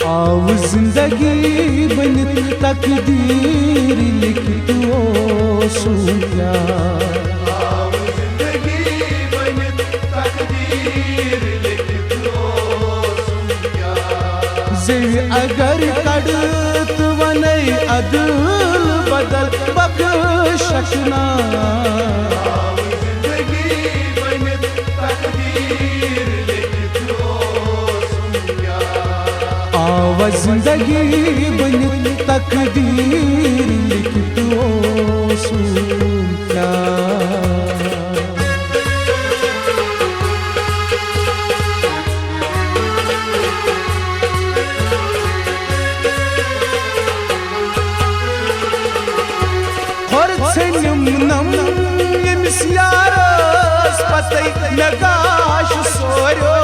आव जिंदगी बनित तकदीर लिखित ओसू क्या अगर कड़त वनई अदल बदल बख्शना आव जिंदगी बनित तकदीर लिखित ओसू क्या नम यमिस यारस पतई मे गाश सोरो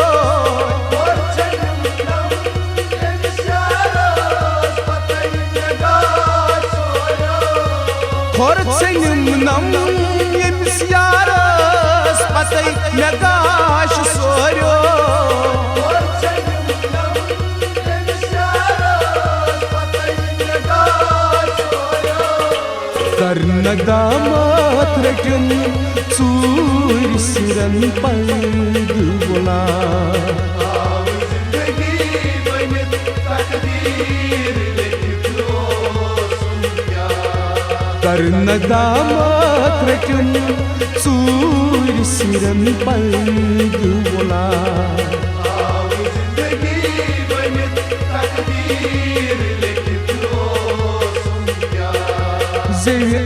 नम यमिस यारस पतई मे गाश सोरो करन दामत रटन चूर सिरन पग बुला करन दामत रटन चूर सिरन पग बुला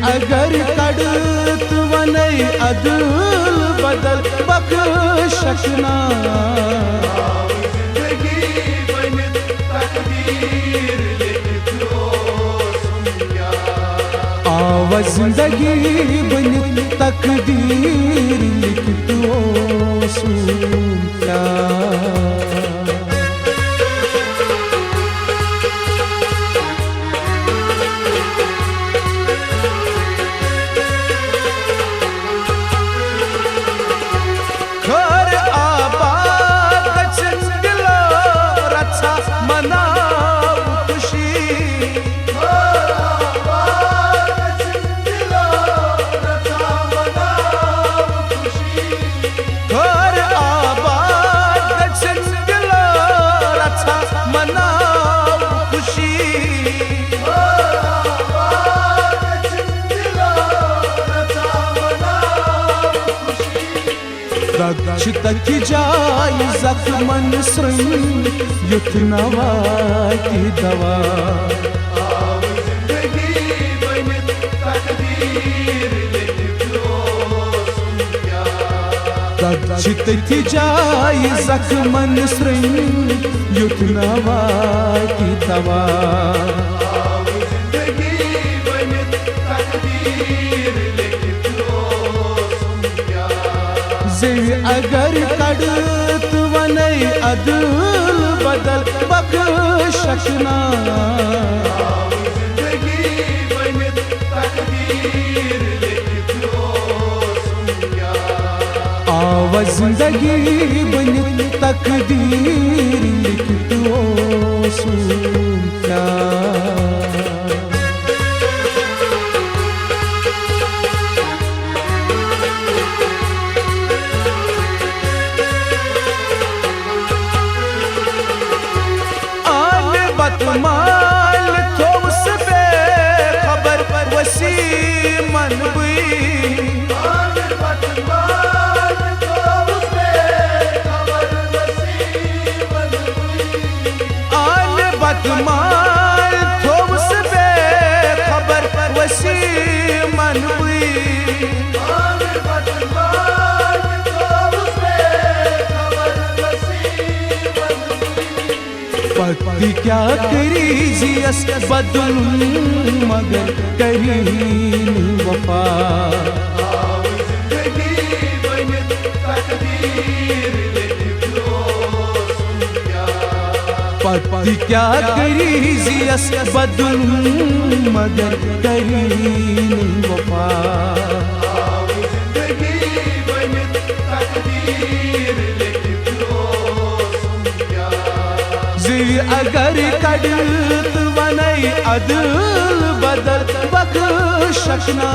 अगर कड़त वनई अदल बदल बख्शना आव जिंदगी बनित तकदीर लिखित ओसू क्या तक जाय जख्मन स्रंग युथना वाती दवा तक जाय जख्मन स्रंग युथना वाती दवा अगर कड़त वनई अदल बदल बख्शना आव जिंदगी बनित तकदीर लिखित ओसू क्या माल थोस पे खबर वसी मन आल बदमाल थोस पे खबर वसी मन पति क्या करीजियस बदल मगर करीन वफा पति क्या करीजियस बदल मगर करीन वफा जी अगर कड़त वनई अदल बदल बख्शकना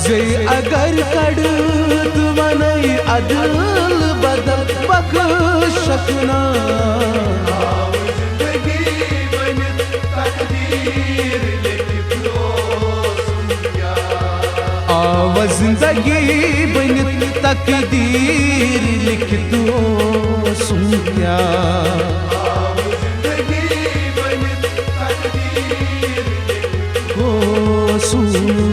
जी अगर कड़त वनई अदल बदल बख्शकना आव जिंदगी बनित तकदीर लिख दो सुन क्या सुन